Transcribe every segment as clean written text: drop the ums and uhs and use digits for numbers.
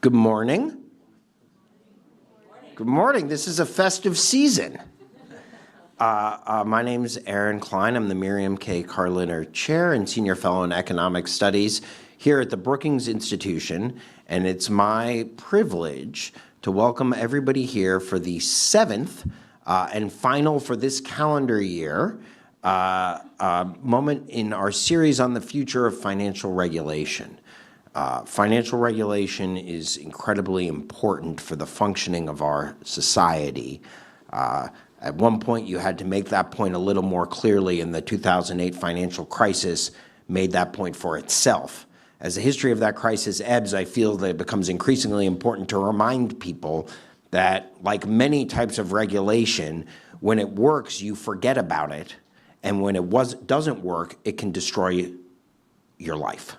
Good morning. Good morning. This is a festive season. My name is Aaron Klein. I'm the Miriam K. Carliner Chair and Senior Fellow in Economic Studies here at the Brookings Institution, and it's my privilege to welcome everybody here for the seventh and final for this calendar year moment in our series on the future of financial regulation. Financial regulation is incredibly important for the functioning of our society. At one point, you had to make that point a little more clearly, and the 2008 financial crisis made that point for itself. As the history of that crisis ebbs, I feel that it becomes increasingly important to remind people that, like many types of regulation, when it works, you forget about it, and when it doesn't work, it can destroy your life.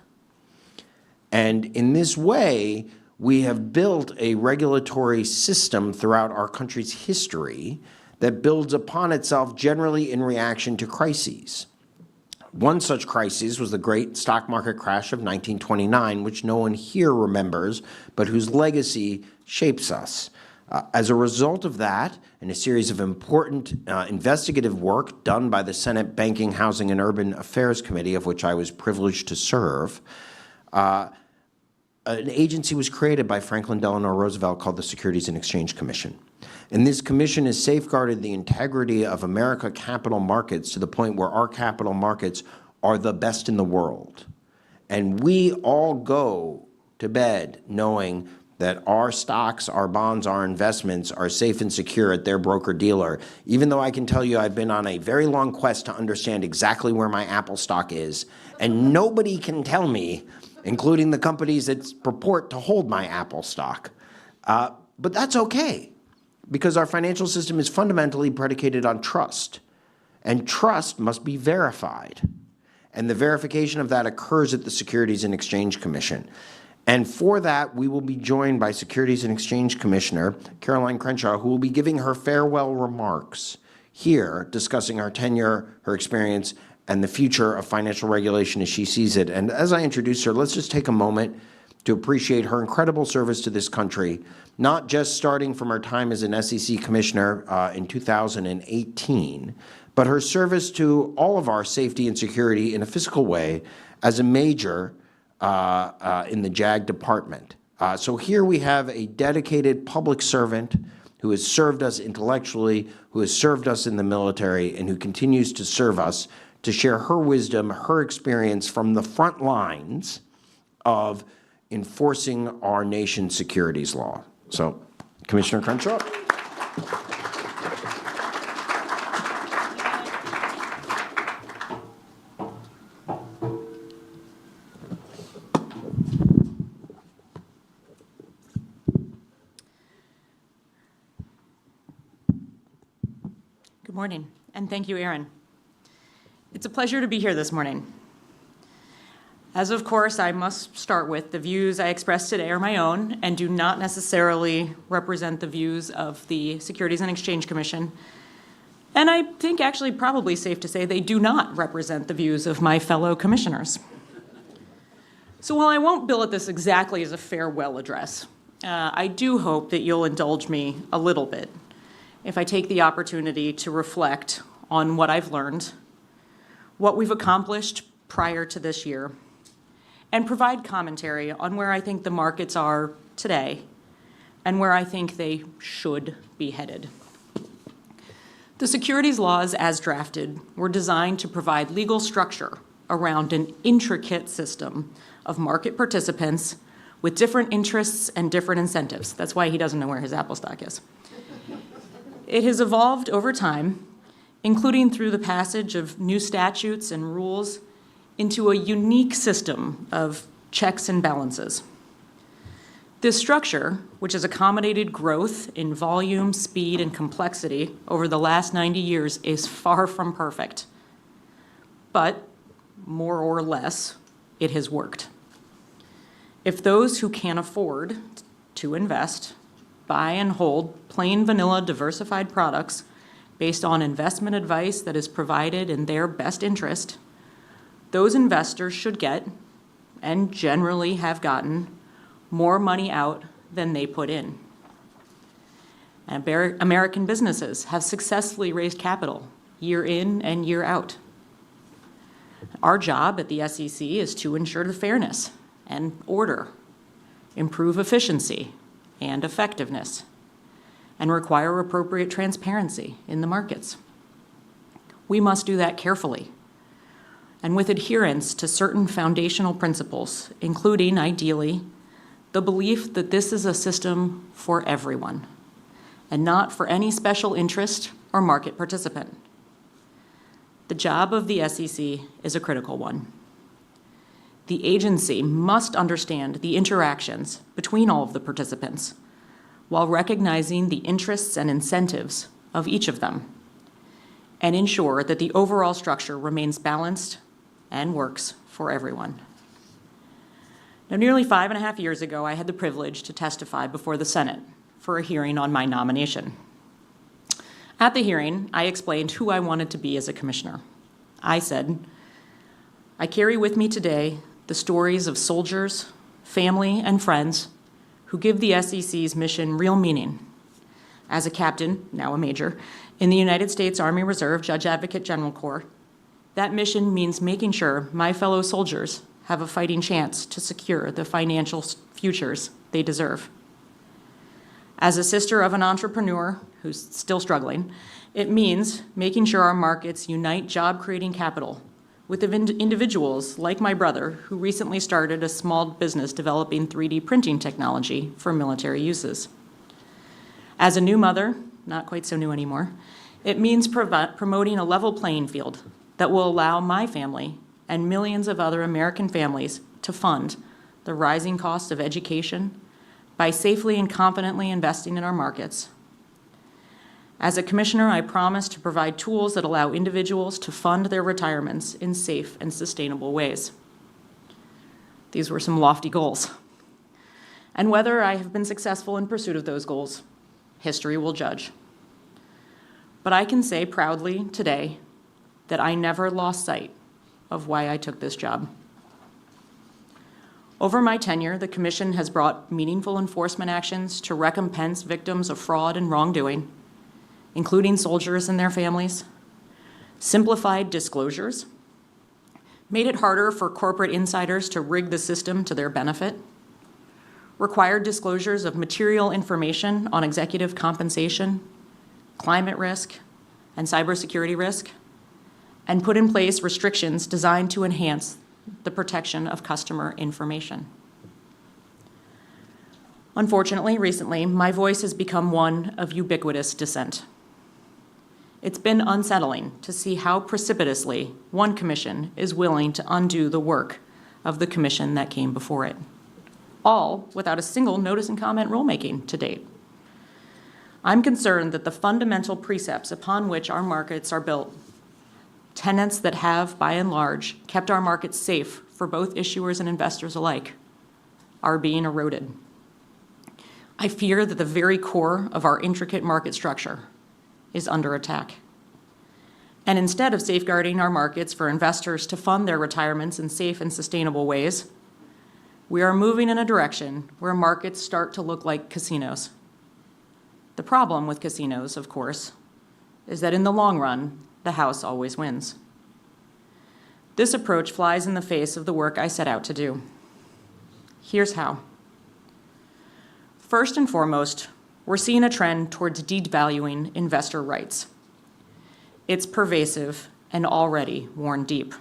And in this way, we have built a regulatory system throughout our country's history that builds upon itself generally in reaction to crises. One such crisis was the great stock market crash of 1929, which no one here remembers, but whose legacy shapes us. As a result of that, and a series of important investigative work done by the Senate Banking, Housing, and Urban Affairs Committee, of which I was privileged to serve, an agency was created by Franklin Delano Roosevelt called the Securities and Exchange Commission. And this commission has safeguarded the integrity of American capital markets to the point where our capital markets are the best in the world. And we all go to bed knowing that our stocks, our bonds, our investments are safe and secure at their broker-dealer, even though I can tell you I've been on a very long quest to understand exactly where my Apple stock is, and nobody can tell me, including the companies that purport to hold my Apple stock. But that's okay, because our financial system is fundamentally predicated on trust, and trust must be verified. And the verification of that occurs at the Securities and Exchange Commission. And for that, we will be joined by Securities and Exchange Commissioner Caroline Crenshaw, who will be giving her farewell remarks here, discussing her tenure, her experience, and the future of financial regulation as she sees it. And as I introduce her, let's just take a moment to appreciate her incredible service to this country, not just starting from her time as an SEC Commissioner in 2018, but her service to all of our safety and security in a physical way as a major in the JAG department. So here we have a dedicated public servant who has served us intellectually, who has served us in the military, and who continues to serve us to share her wisdom, her experience from the front lines of enforcing our nation's securities law. So, Commissioner Crenshaw. Good morning, and thank you, Aaron. It's a pleasure to be here this morning. As of course, I must start with the views I express today are my own and do not necessarily represent the views of the Securities and Exchange Commission. And I think actually probably safe to say they do not represent the views of my fellow commissioners. So while I won't bill at this exactly as a farewell address, I do hope that you'll indulge me a little bit if I take the opportunity to reflect on what I've learned, what we've accomplished prior to this year, and provide commentary on where I think the markets are today and where I think they should be headed. The securities laws as drafted were designed to provide legal structure around an intricate system of market participants with different interests and different incentives. That's why he doesn't know where his Apple stock is. It has evolved over time, including through the passage of new statutes and rules, into a unique system of checks and balances. This structure, which has accommodated growth in volume, speed, and complexity over the last 90 years, is far from perfect. But, more or less, it has worked. If those who can afford to invest, buy and hold plain vanilla diversified products based on investment advice that is provided in their best interest, those investors should get, and generally have gotten, more money out than they put in. And American businesses have successfully raised capital year in and year out. Our job at the SEC is to ensure the fairness and order, improve efficiency and effectiveness, and require appropriate transparency in the markets. We must do that carefully and with adherence to certain foundational principles, including, ideally, the belief that this is a system for everyone and not for any special interest or market participant. The job of the SEC is a critical one. The agency must understand the interactions between all of the participants while recognizing the interests and incentives of each of them and ensure that the overall structure remains balanced and works for everyone. Now, nearly 5.5 years ago, I had the privilege to testify before the Senate for a hearing on my nomination. At the hearing, I explained who I wanted to be as a commissioner. I said, I carry with me today the stories of soldiers, family, and friends who give the SEC's mission real meaning. As a captain, now a major, in the United States Army Reserve Judge Advocate General Corps, that mission means making sure my fellow soldiers have a fighting chance to secure the financial futures they deserve. As a sister of an entrepreneur who's still struggling, it means making sure our markets unite job-creating capital with individuals like my brother, who recently started a small business developing 3D printing technology for military uses. As a new mother, not quite so new anymore, it means promoting a level playing field that will allow my family and millions of other American families to fund the rising cost of education by safely and confidently investing in our markets. As a commissioner, I promise to provide tools that allow individuals to fund their retirements in safe and sustainable ways. These were some lofty goals. And whether I have been successful in pursuit of those goals, history will judge. But I can say proudly today that I never lost sight of why I took this job. Over my tenure, the Commission has brought meaningful enforcement actions to recompense victims of fraud and wrongdoing, including soldiers and their families, simplified disclosures, made it harder for corporate insiders to rig the system to their benefit, required disclosures of material information on executive compensation, climate risk, and cybersecurity risk, and put in place restrictions designed to enhance the protection of customer information. Unfortunately, recently, my voice has become one of ubiquitous dissent. It's been unsettling to see how precipitously one commission is willing to undo the work of the commission that came before it, all without a single notice and comment rulemaking to date. I'm concerned that the fundamental precepts upon which our markets are built, tenets that have, by and large, kept our markets safe for both issuers and investors alike, are being eroded. I fear that the very core of our intricate market structure is under attack. And instead of safeguarding our markets for investors to fund their retirements in safe and sustainable ways, we are moving in a direction where markets start to look like casinos. The problem with casinos, of course, is that in the long run, the house always wins. This approach flies in the face of the work I set out to do. Here's how. First and foremost, we're seeing a trend towards devaluing investor rights. It's pervasive and already worn deep.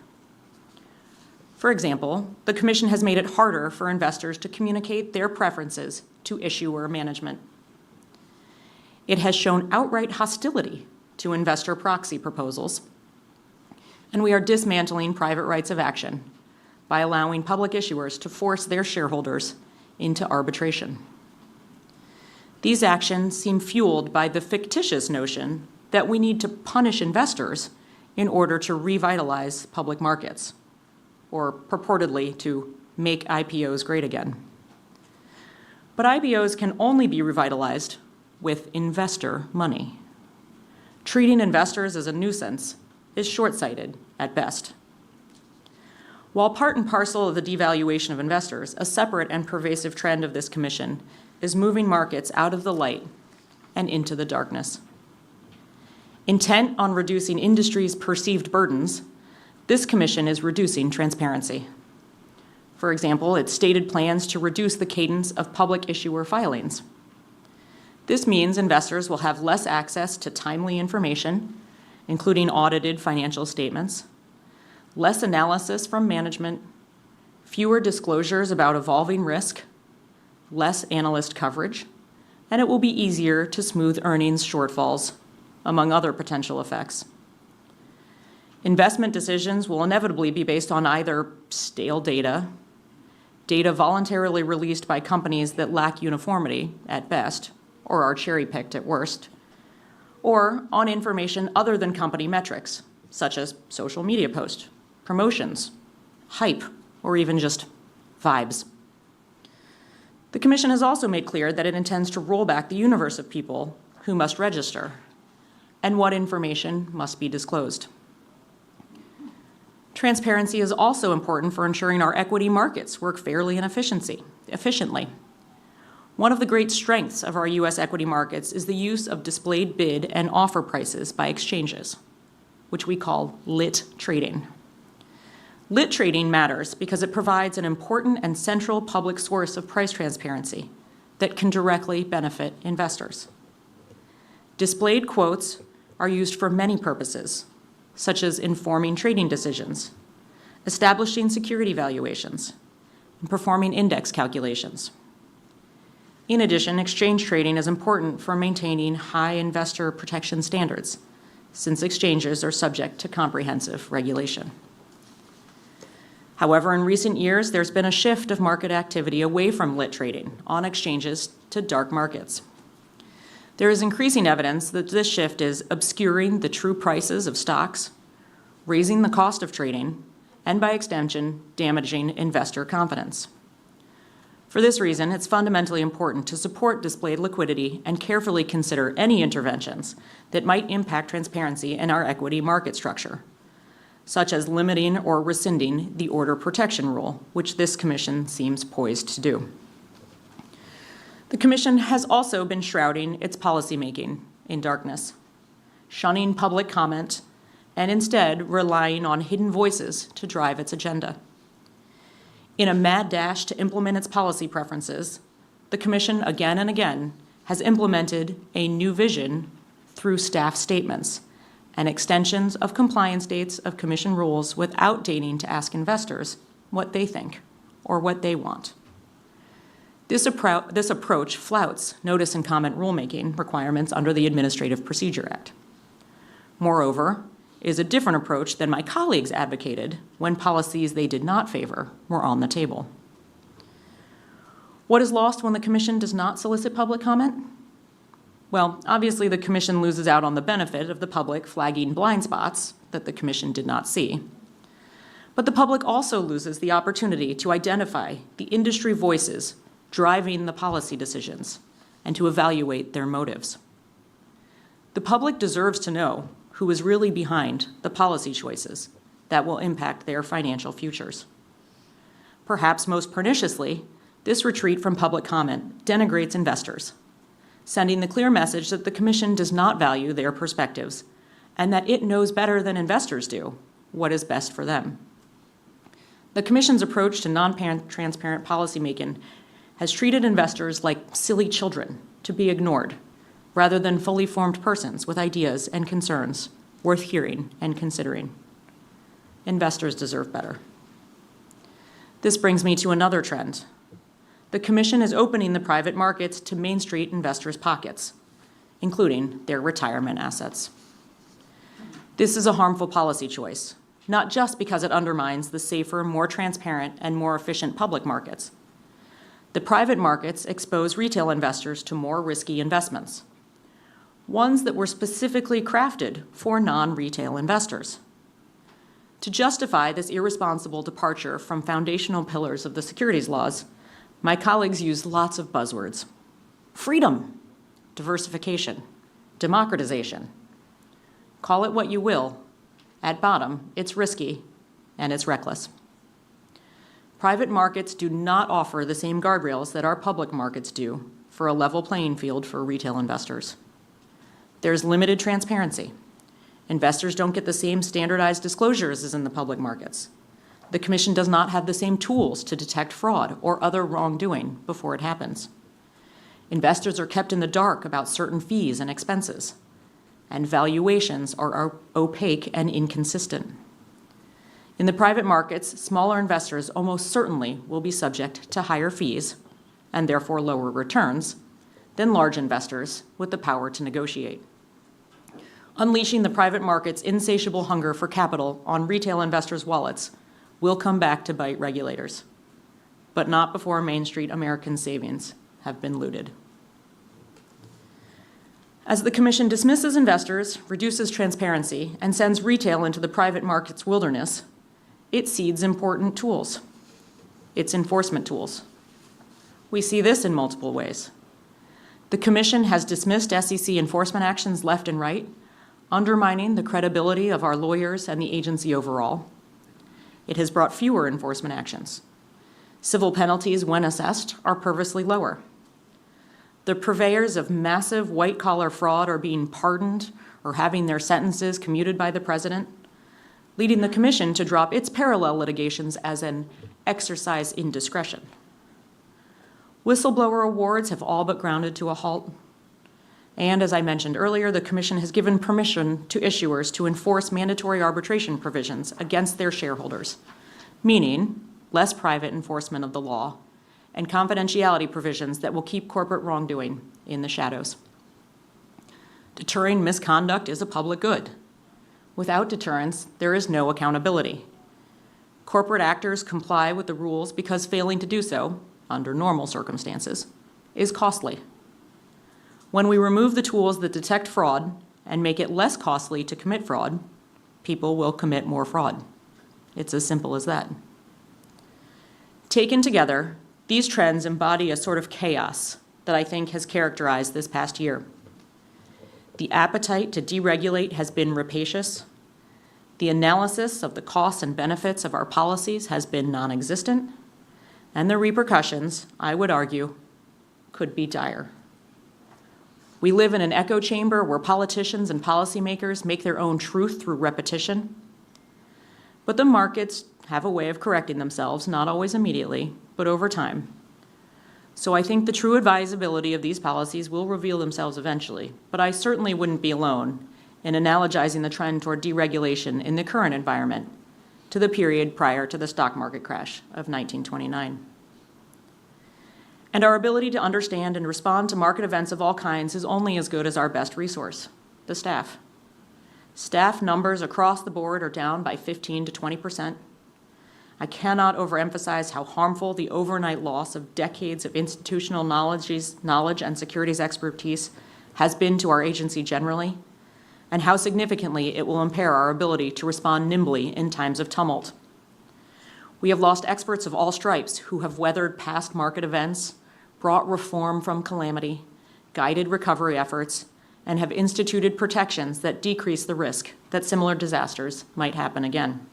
For example, the Commission has made it harder for investors to communicate their preferences to issuer management. It has shown outright hostility to investor proxy proposals, and we are dismantling private rights of action by allowing public issuers to force their shareholders into arbitration. These actions seem fueled by the fictitious notion that we need to punish investors in order to revitalize public markets, or purportedly to make IPOs great again. But IPOs can only be revitalized with investor money. Treating investors as a nuisance is short-sighted at best. While part and parcel of the devaluation of investors, a separate and pervasive trend of this Commission is moving markets out of the light and into the darkness. Intent on reducing industry's perceived burdens, this commission is reducing transparency. For example, it stated plans to reduce the cadence of public issuer filings. This means investors will have less access to timely information, including audited financial statements, less analysis from management, fewer disclosures about evolving risk, less analyst coverage, and it will be easier to smooth earnings shortfalls, among other potential effects. Investment decisions will inevitably be based on either stale data voluntarily released by companies that lack uniformity at best, or are cherry-picked at worst, or on information other than company metrics, such as social media posts, promotions, hype, or even just vibes. The Commission has also made clear that it intends to roll back the universe of people who must register and what information must be disclosed. Transparency is also important for ensuring our equity markets work fairly and efficiently. One of the great strengths of our U.S. equity markets is the use of displayed bid and offer prices by exchanges, which we call lit trading. Lit trading matters because it provides an important and central public source of price transparency that can directly benefit investors. Displayed quotes are used for many purposes, such as informing trading decisions, establishing security valuations, and performing index calculations. In addition, exchange trading is important for maintaining high investor protection standards, since exchanges are subject to comprehensive regulation. However, in recent years, there's been a shift of market activity away from lit trading on exchanges to dark markets. There is increasing evidence that this shift is obscuring the true prices of stocks, raising the cost of trading, and by extension, damaging investor confidence. For this reason, it's fundamentally important to support displayed liquidity and carefully consider any interventions that might impact transparency in our equity market structure, such as limiting or rescinding the order protection rule, which this Commission seems poised to do. The Commission has also been shrouding its policymaking in darkness, shunning public comment, and instead relying on hidden voices to drive its agenda. In a mad dash to implement its policy preferences, the Commission again and again has implemented a new vision through staff statements and extensions of compliance dates of Commission rules without deigning to ask investors what they think or what they want. This approach flouts notice and comment rulemaking requirements under the Administrative Procedure Act. Moreover, it is a different approach than my colleagues advocated when policies they did not favor were on the table. What is lost when the Commission does not solicit public comment? Well, obviously the Commission loses out on the benefit of the public flagging blind spots that the Commission did not see. But the public also loses the opportunity to identify the industry voices driving the policy decisions and to evaluate their motives. The public deserves to know who is really behind the policy choices that will impact their financial futures. Perhaps most perniciously, this retreat from public comment denigrates investors, sending the clear message that the Commission does not value their perspectives and that it knows better than investors do what is best for them. The Commission's approach to non-transparent policymaking has treated investors like silly children to be ignored, rather than fully formed persons with ideas and concerns worth hearing and considering. Investors deserve better. This brings me to another trend. The Commission is opening the private markets to Main Street investors' pockets, including their retirement assets. This is a harmful policy choice, not just because it undermines the safer, more transparent, and more efficient public markets. The private markets expose retail investors to more risky investments, ones that were specifically crafted for non-retail investors. To justify this irresponsible departure from foundational pillars of the securities laws, my colleagues used lots of buzzwords: freedom, diversification, democratization. Call it what you will. At bottom, it's risky and it's reckless. Private markets do not offer the same guardrails that our public markets do for a level playing field for retail investors. There's limited transparency. Investors don't get the same standardized disclosures as in the public markets. The Commission does not have the same tools to detect fraud or other wrongdoing before it happens. Investors are kept in the dark about certain fees and expenses, and valuations are opaque and inconsistent. In the private markets, smaller investors almost certainly will be subject to higher fees, and therefore lower returns, than large investors with the power to negotiate. Unleashing the private market's insatiable hunger for capital on retail investors' wallets will come back to bite regulators, but not before Main Street American savings have been looted. As the Commission dismisses investors, reduces transparency, and sends retail into the private market's wilderness, it cedes important tools, its enforcement tools. We see this in multiple ways. The Commission has dismissed SEC enforcement actions left and right, undermining the credibility of our lawyers and the agency overall. It has brought fewer enforcement actions. Civil penalties, when assessed, are purposely lower. The purveyors of massive white-collar fraud are being pardoned or having their sentences commuted by the President, leading the Commission to drop its parallel litigations as an exercise in discretion. Whistleblower awards have all but grounded to a halt. And as I mentioned earlier, the Commission has given permission to issuers to enforce mandatory arbitration provisions against their shareholders, meaning less private enforcement of the law and confidentiality provisions that will keep corporate wrongdoing in the shadows. Deterring misconduct is a public good. Without deterrence, there is no accountability. Corporate actors comply with the rules because failing to do so, under normal circumstances, is costly. When we remove the tools that detect fraud and make it less costly to commit fraud, people will commit more fraud. It's as simple as that. Taken together, these trends embody a sort of chaos that I think has characterized this past year. The appetite to deregulate has been rapacious. The analysis of the costs and benefits of our policies has been non-existent. And the repercussions, I would argue, could be dire. We live in an echo chamber where politicians and policymakers make their own truth through repetition. But the markets have a way of correcting themselves, not always immediately, but over time. So I think the true advisability of these policies will reveal themselves eventually, but I certainly wouldn't be alone in analogizing the trend toward deregulation in the current environment to the period prior to the stock market crash of 1929. And our ability to understand and respond to market events of all kinds is only as good as our best resource, the staff. Staff numbers across the board are down by 15 to 20%. I cannot overemphasize how harmful the overnight loss of decades of institutional knowledge and securities expertise has been to our agency generally, and how significantly it will impair our ability to respond nimbly in times of tumult. We have lost experts of all stripes who have weathered past market events, brought reform from calamity, guided recovery efforts, and have instituted protections that decrease the risk that similar disasters might happen again.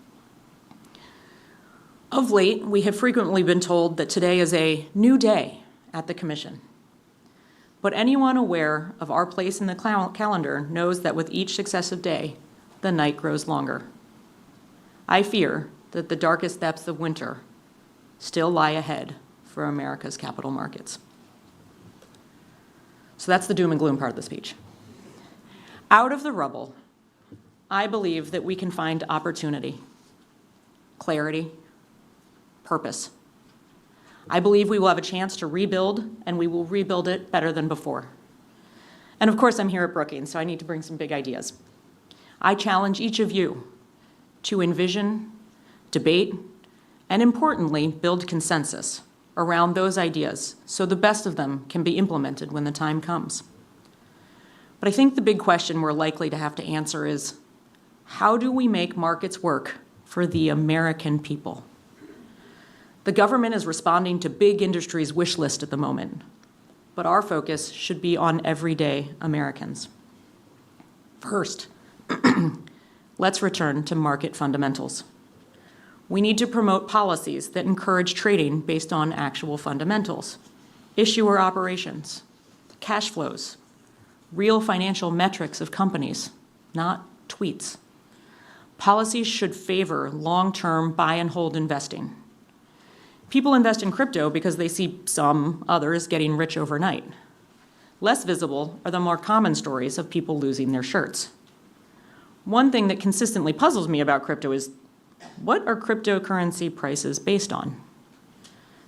Of late, we have frequently been told that today is a new day at the Commission. But anyone aware of our place in the calendar knows that with each successive day, the night grows longer. I fear that the darkest depths of winter still lie ahead for America's capital markets. So that's the doom and gloom part of the speech. Out of the rubble, I believe that we can find opportunity, clarity, purpose. I believe we will have a chance to rebuild, and we will rebuild it better than before. And of course, I'm here at Brookings, so I need to bring some big ideas. I challenge each of you to envision, debate, and importantly, build consensus around those ideas so the best of them can be implemented when the time comes. But I think the big question we're likely to have to answer is, how do we make markets work for the American people? The government is responding to big industry's wish list at the moment, but our focus should be on everyday Americans. First, let's return to market fundamentals. We need to promote policies that encourage trading based on actual fundamentals, issuer operations, cash flows, real financial metrics of companies, not tweets. Policies should favor long-term buy and hold investing. People invest in crypto because they see some others getting rich overnight. Less visible are the more common stories of people losing their shirts. One thing that consistently puzzles me about crypto is, what are cryptocurrency prices based on?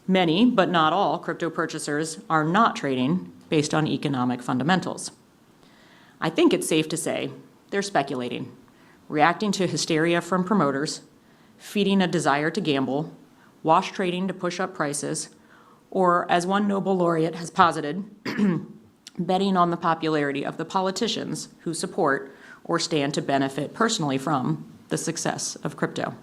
Many, but not all, crypto purchasers are not trading based on economic fundamentals. I think it's safe to say they're speculating, reacting to hysteria from promoters, feeding a desire to gamble, wash trading to push up prices, or, as one Nobel laureate has posited, betting on the popularity of the politicians who support or stand to benefit personally from the success of crypto.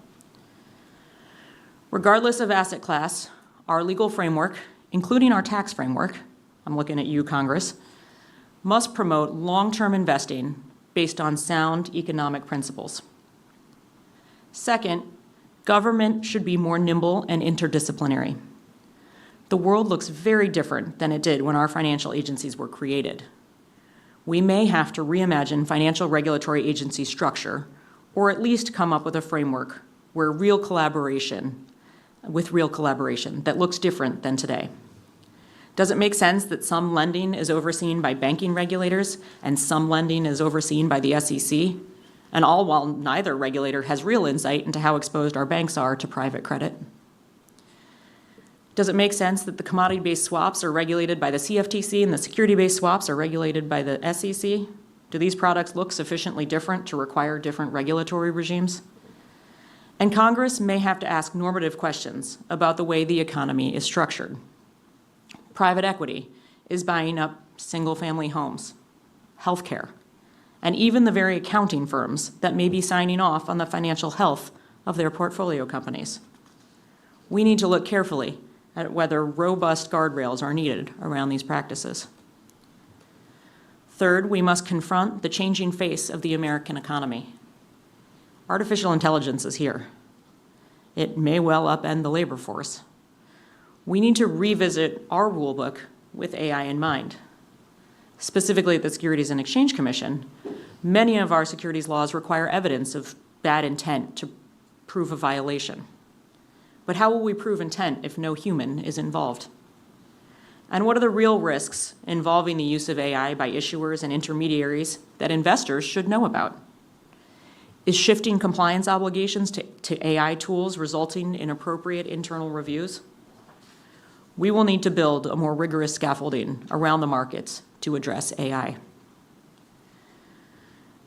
Regardless of asset class, our legal framework, including our tax framework, I'm looking at you, Congress, must promote long-term investing based on sound economic principles. Second, government should be more nimble and interdisciplinary. The world looks very different than it did when our financial agencies were created. We may have to reimagine financial regulatory agency structure, or at least come up with a framework where real collaboration that looks different than today. Does it make sense that some lending is overseen by banking regulators and some lending is overseen by the SEC, and all while neither regulator has real insight into how exposed our banks are to private credit? Does it make sense that the commodity-based swaps are regulated by the CFTC and the security-based swaps are regulated by the SEC? Do these products look sufficiently different to require different regulatory regimes? And Congress may have to ask normative questions about the way the economy is structured. Private equity is buying up single-family homes, healthcare, and even the very accounting firms that may be signing off on the financial health of their portfolio companies. We need to look carefully at whether robust guardrails are needed around these practices. Third, we must confront the changing face of the American economy. Artificial intelligence is here. It may well upend the labor force. We need to revisit our rulebook with AI in mind. Specifically at the Securities and Exchange Commission, many of our securities laws require evidence of bad intent to prove a violation. But how will we prove intent if no human is involved? And what are the real risks involving the use of AI by issuers and intermediaries that investors should know about? Is shifting compliance obligations to AI tools resulting in appropriate internal reviews? We will need to build a more rigorous scaffolding around the markets to address AI.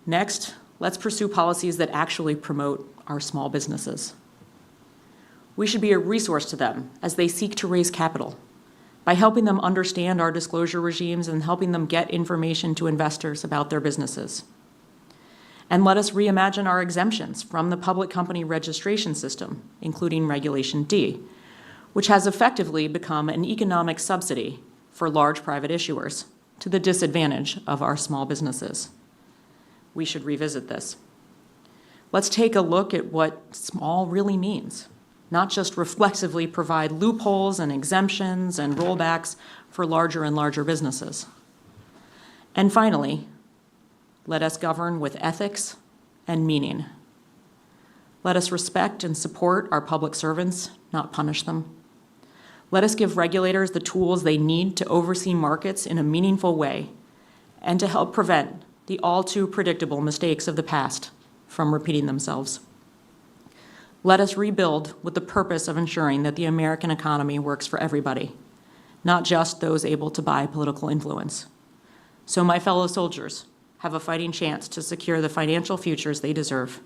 Next, let's pursue policies that actually promote our small businesses. We should be a resource to them as they seek to raise capital by helping them understand our disclosure regimes and helping them get information to investors about their businesses. And let us reimagine our exemptions from the public company registration system, including Regulation D, which has effectively become an economic subsidy for large private issuers to the disadvantage of our small businesses. We should revisit this. Let's take a look at what small really means, not just reflexively provide loopholes and exemptions and rollbacks for larger and larger businesses. And finally, let us govern with ethics and meaning. Let us respect and support our public servants, not punish them. Let us give regulators the tools they need to oversee markets in a meaningful way and to help prevent the all too predictable mistakes of the past from repeating themselves. Let us rebuild with the purpose of ensuring that the American economy works for everybody, not just those able to buy political influence. So my fellow soldiers have a fighting chance to secure the financial futures they deserve.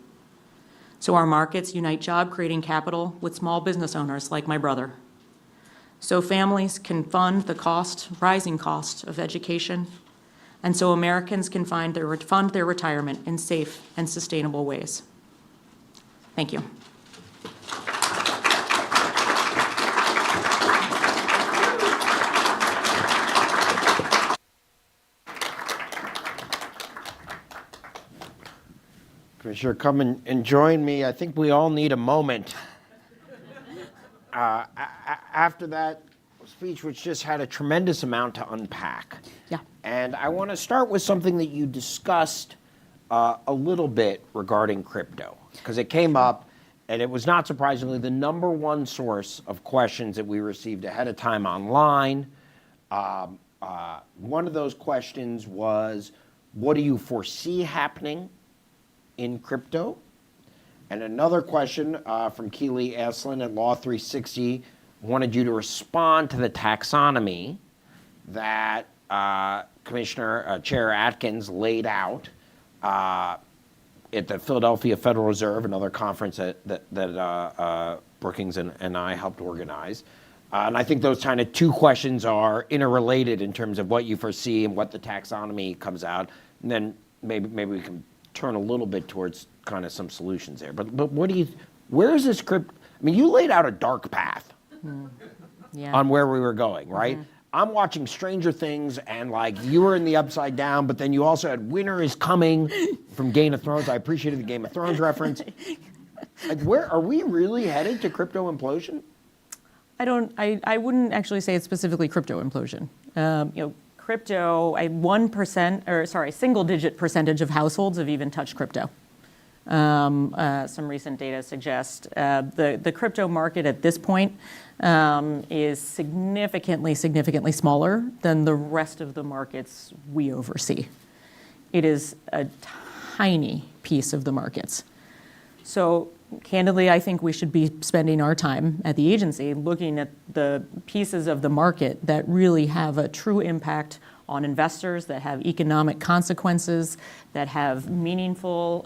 So our markets unite job-creating capital with small business owners like my brother. So families can fund the rising cost of education, and so Americans can fund their retirement in safe and sustainable ways. Thank you. Commissioner, come and join me. I think we all need a moment. After that speech, which just had a tremendous amount to unpack. Yeah. And I want to start with something that you discussed a little bit regarding crypto, because it came up, and it was not surprisingly the number one source of questions that we received ahead of time online. One of those questions was, what do you foresee happening in crypto? And another question from Keely Eslin at Law 360 wanted you to respond to the taxonomy that Commissioner Chair Atkins laid out at the Philadelphia Federal Reserve, another conference that Brookings and I helped organize. And I think those kind of two questions are interrelated in terms of what you foresee and what the taxonomy comes out. And then maybe we can turn a little bit towards kind of some solutions there. But where is this crypto? I mean, you laid out a dark path on where we were going, right? Mm-hmm. I'm watching Stranger Things, and like you were in the Upside Down, but then you also had Winter is Coming from Game of Thrones. I appreciated the Game of Thrones reference. Like, where are we really headed to crypto implosion? I wouldn't actually say it's specifically crypto implosion. Crypto, a single-digit percentage of households have even touched crypto. Some recent data suggest the crypto market at this point is significantly smaller than the rest of the markets we oversee. It is a tiny piece of the markets. So candidly, I think we should be spending our time at the agency looking at the pieces of the market that really have a true impact on investors, that have economic consequences, that have meaningful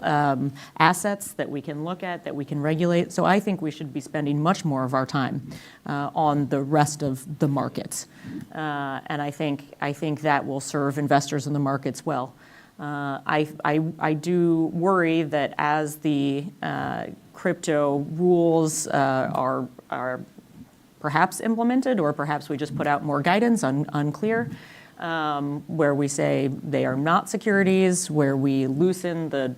assets that we can look at, that we can regulate. So I think we should be spending much more of our time on the rest of the markets. And I think that will serve investors in the markets well. I do worry that as the crypto rules are perhaps implemented, or perhaps we just put out more guidance, unclear, where we say they are not securities, where we loosen the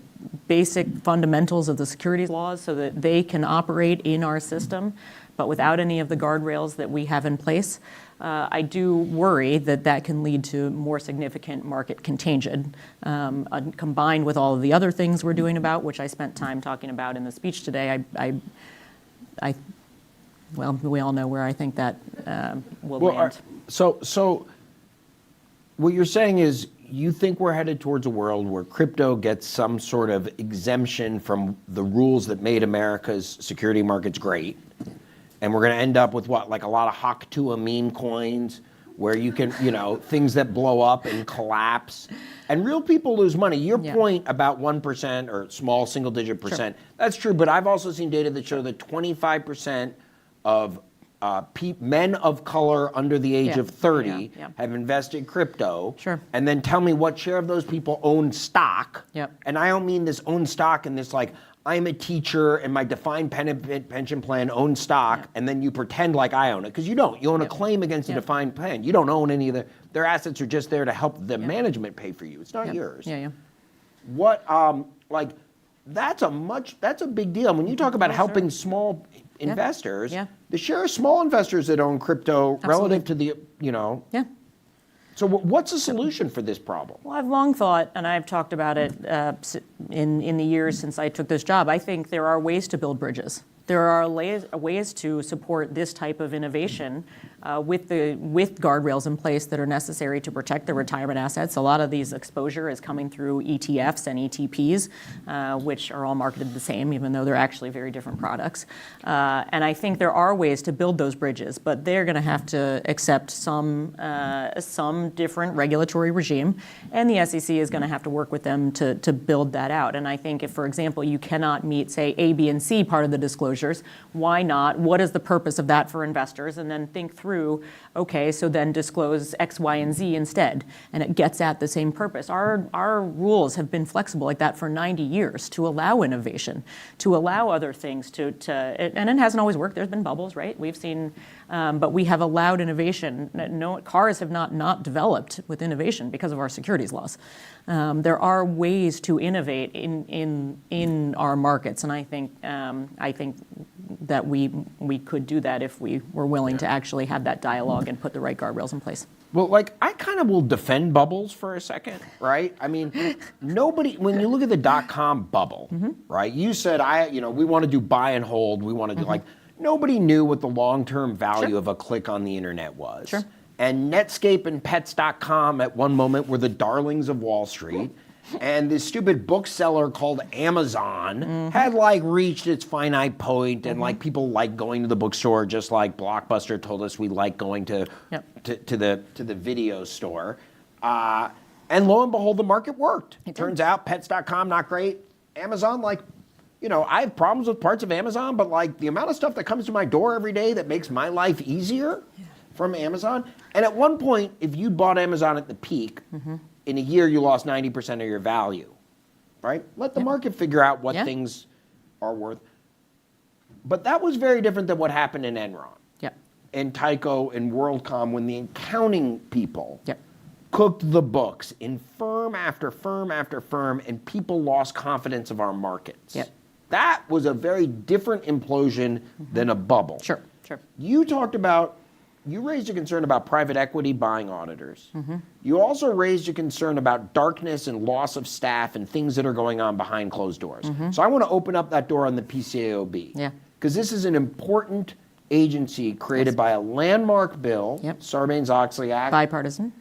basic fundamentals of the securities laws so that they can operate in our system, but without any of the guardrails that we have in place. I do worry that that can lead to more significant market contagion, combined with all of the other things we're doing about, which I spent time talking about in the speech today. Well, we all know where I think that will land. So what you're saying is you think we're headed towards a world where crypto gets some sort of exemption from the rules that made America's security markets great. And we're going to end up with what, like a lot of Haktua meme coins, where you can, things that blow up and collapse. And real people lose money. Your point about 1% or small single-digit percent, that's true. But I've also seen data that show that 25% of men of color under the age of 30 have invested crypto. Sure. And then tell me what share of those people own stock. Yep. And I don't mean this own stock in this like, I'm a teacher and my defined pension plan owns stock, and then you pretend like I own it, because you don't. You own a claim against a defined plan. You don't own any of their assets are just there to help the management pay for you. It's not yours. What, that's a big deal. When you talk about helping small investors, the share of small investors that own crypto relative to the, So what's the solution for this problem? Well, I've long thought, and I've talked about it in the years since I took this job, I think there are ways to build bridges. There are ways to support this type of innovation with guardrails in place that are necessary to protect the retirement assets. A lot of these exposure is coming through ETFs and ETPs, which are all marketed the same, even though they're actually very different products. And I think there are ways to build those bridges, but they're going to have to accept some different regulatory regime, and the SEC is going to have to work with them to build that out. And I think if, for example, you cannot meet, say, A, B, and C part of the disclosures, why not? What is the purpose of that for investors? And then think through, okay, so then disclose X, Y, and Z instead. And it gets at the same purpose. Our rules have been flexible like that for 90 years to allow innovation, to allow other things and it hasn't always worked. There's been bubbles, right? We've seen, but we have allowed innovation. Cars have not developed with innovation because of our securities laws. There are ways to innovate in our markets, and I think that we could do that if we were willing to actually have that dialogue and put the right guardrails in place. Well, like, I kind of will defend bubbles for a second, right? I mean, nobody, when you look at the dot-com bubble, right, you said, we want to do buy and hold, we want to do, like, nobody knew what the long-term value of a click on the internet was. Sure. And Netscape and Pets.com at one moment were the darlings of Wall Street. And this stupid bookseller called Amazon had like reached its finite point, and like people like going to the bookstore, just like Blockbuster told us we like going to the video store. And lo and behold, the market worked. It turns out Pets.com not great. Amazon, like, I have problems with parts of Amazon, but like the amount of stuff that comes to my door every day that makes my life easier from Amazon. And at one point, if you bought Amazon at the peak, in a year, you lost 90% of your value, right? Let the market figure out what things are worth. But that was very different than what happened in Enron, and Tyco, and WorldCom, when the accounting people cooked the books in firm after firm after firm, and people lost confidence of our markets. That was a very different implosion than a bubble. Sure. You raised a concern about private equity buying auditors. You also raised a concern about darkness and loss of staff and things that are going on behind closed doors. So I want to open up that door on the PCAOB. Because this is an important agency created by a landmark bill, Sarbanes-Oxley Act. Bipartisan.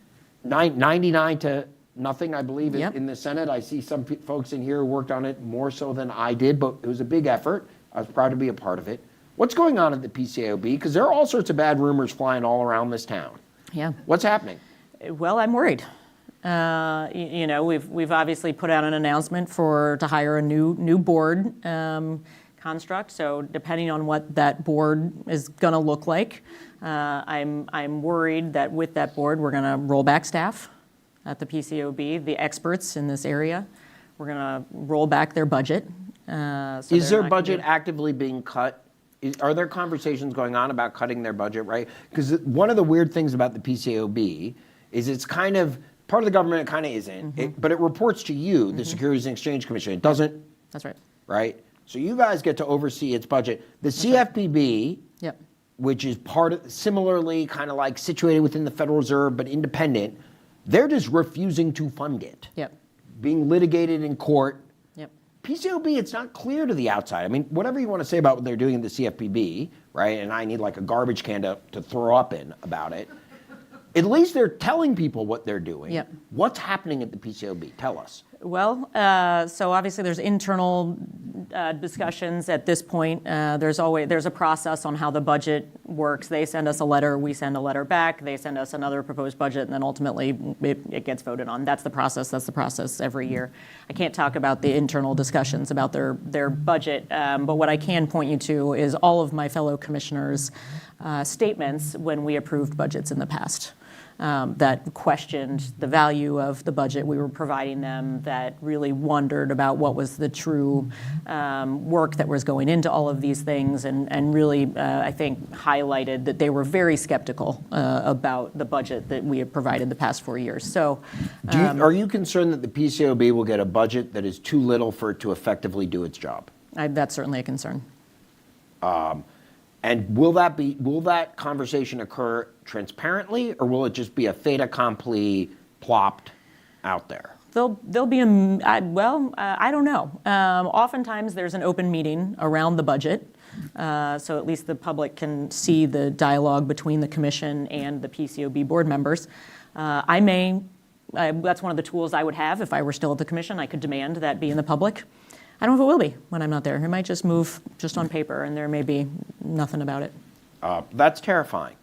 99 to nothing, I believe, in the Senate. I see some folks in here who worked on it more so than I did, but it was a big effort. I was proud to be a part of it. What's going on at the PCAOB? Because there are all sorts of bad rumors flying all around this town. What's happening? Well, I'm worried. We've obviously put out an announcement to hire a new board construct. So depending on what that board is going to look like, I'm worried that with that board, we're going to roll back staff at the PCAOB, the experts in this area. We're going to roll back their budget. Is their budget actively being cut? Are there conversations going on about cutting their budget, right? Because one of the weird things about the PCAOB is it's kind of, part of the government, it kind of isn't, but it reports to you, the Securities and Exchange Commission. It doesn't. That's right. Right? So you guys get to oversee its budget. The CFPB, which is similarly kind of like situated within the Federal Reserve, but independent, they're just refusing to fund it. Being litigated in court. PCAOB, it's not clear to the outside. I mean, whatever you want to say about what they're doing in the CFPB, right, and I need like a garbage can to throw up in about it, at least they're telling people what they're doing. What's happening at the PCAOB? Tell us. Well, so obviously there's internal discussions at this point. There's a process on how the budget works. They send us a letter, we send a letter back, they send us another proposed budget, and then ultimately it gets voted on. That's the process every year. I can't talk about the internal discussions about their budget, but what I can point you to is all of my fellow commissioners' statements when we approved budgets in the past. That questioned the value of the budget we were providing them, that really wondered about what was the true work that was going into all of these things, and really, I think, highlighted that they were very skeptical about the budget that we have provided the past 4 years. So, are you concerned that the PCAOB will get a budget that is too little for it to effectively do its job? That's certainly a concern. And will that conversation occur transparently, or will it just be a fait accompli plopped out there? There'll be I don't know. Oftentimes there's an open meeting around the budget, so at least the public can see the dialogue between the commission and the PCAOB board members. That's one of the tools I would have if I were still at the commission. I could demand that be in the public. I don't know if it will be when I'm not there. It might just move just on paper, and there may be nothing about it. That's terrifying.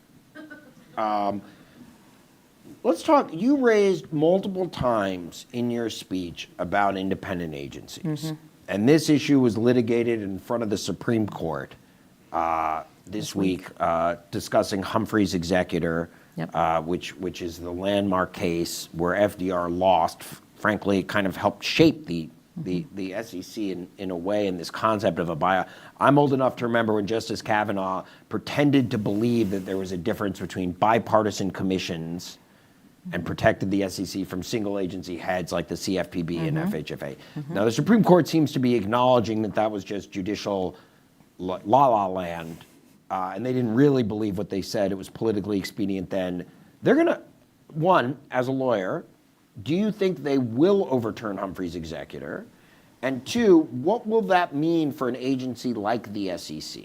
Let's talk. You raised multiple times in your speech about independent agencies. And this issue was litigated in front of the Supreme Court this week, discussing Humphrey's Executor, which is the landmark case where FDR lost. Frankly, it kind of helped shape the SEC in a way, in this concept of a buyout. I'm old enough to remember when Justice Kavanaugh pretended to believe that there was a difference between bipartisan commissions and protected the SEC from single agency heads like the CFPB and FHFA. Now, the Supreme Court seems to be acknowledging that that was just judicial la land, and they didn't really believe what they said, it was politically expedient then, they're going to, one, as a lawyer, do you think they will overturn Humphrey's executor? And two, what will that mean for an agency like the SEC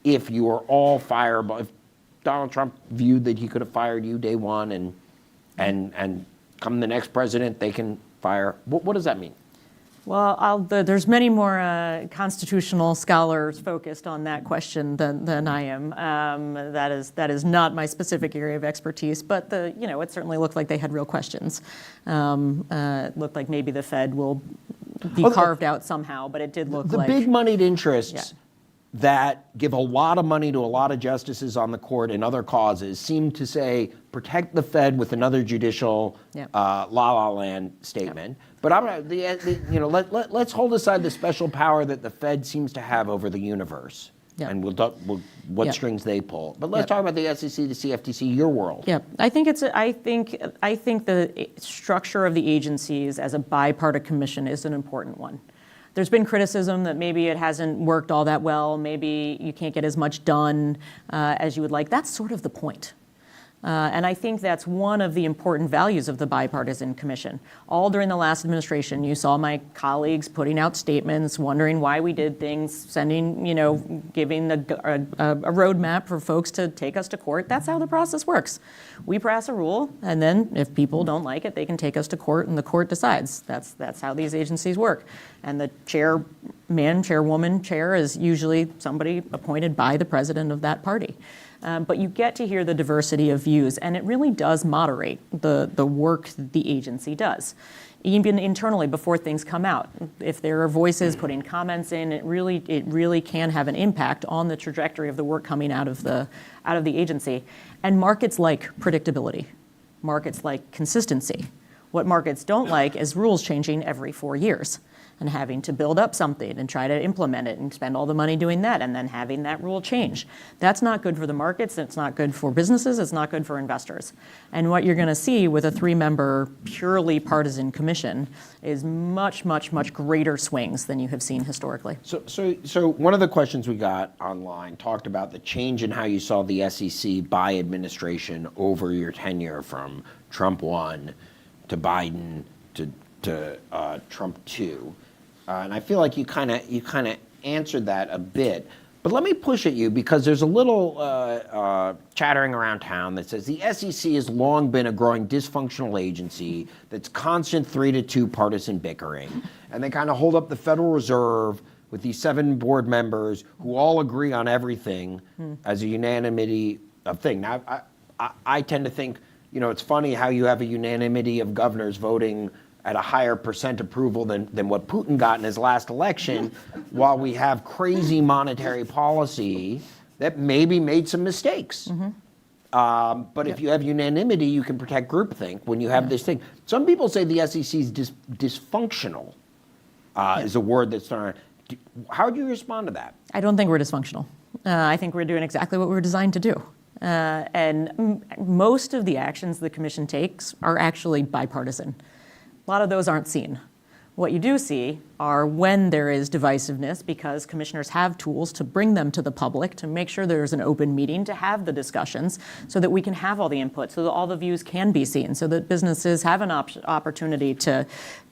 if you are all fireable? If Donald Trump viewed that he could have fired you day one, and come the next president, they can fire. What does that mean? Well, there's many more constitutional scholars focused on that question than I am. That is not my specific area of expertise, but it certainly looked like they had real questions. It looked like maybe the Fed will be carved out somehow, but it did look like... The big moneyed interests that give a lot of money to a lot of justices on the court and other causes seem to say, protect the Fed with another judicial la-la land statement. But let's hold aside the special power that the Fed seems to have over the universe. And what strings they pull. But let's talk about the SEC, the CFTC, your world. Yeah, I think the structure of the agencies as a bipartisan commission is an important one. There's been criticism that maybe it hasn't worked all that well. Maybe you can't get as much done as you would like. That's sort of the point. And I think that's one of the important values of the bipartisan commission. All during the last administration, you saw my colleagues putting out statements, wondering why we did things, giving a roadmap for folks to take us to court. That's how the process works. We pass a rule, and then if people don't like it, they can take us to court, and the court decides. That's how these agencies work. And the chairman, chairwoman, chair is usually somebody appointed by the president of that party. But you get to hear the diversity of views, and it really does moderate the work the agency does. Even internally, before things come out, if there are voices putting comments in, it really can have an impact on the trajectory of the work coming out of the agency. And markets like predictability, markets like consistency. What markets don't like is rules changing every 4 years, and having to build up something and try to implement it and spend all the money doing that, and then having that rule change. That's not good for the markets, it's not good for businesses, it's not good for investors. And what you're gonna see with a 3-member, purely partisan commission is much, much, much greater swings than you have seen historically. So one of the questions we got online talked about the change in how you saw the SEC by administration over your tenure from Trump 1 to Biden to Trump 2. And I feel like you kind of answered that a bit. But let me push at you, because there's a little chattering around town that says the SEC has long been a growing dysfunctional agency that's constant 3-2 partisan bickering. And they kind of hold up the Federal Reserve with these 7 board members who all agree on everything as a unanimity of thing. Now, I tend to think, it's funny how you have a unanimity of governors voting at a higher percent approval than what Putin got in his last election, while we have crazy monetary policy that maybe made some mistakes. But if you have unanimity, you can protect groupthink when you have this thing. Some people say the SEC is dysfunctional, is a word that's not. How do you respond to that? I don't think we're dysfunctional. I think we're doing exactly what we're designed to do. And most of the actions the commission takes are actually bipartisan. A lot of those aren't seen. What you do see are when there is divisiveness, because commissioners have tools to bring them to the public, to make sure there's an open meeting, to have the discussions, so that we can have all the input, so that all the views can be seen, so that businesses have an opportunity to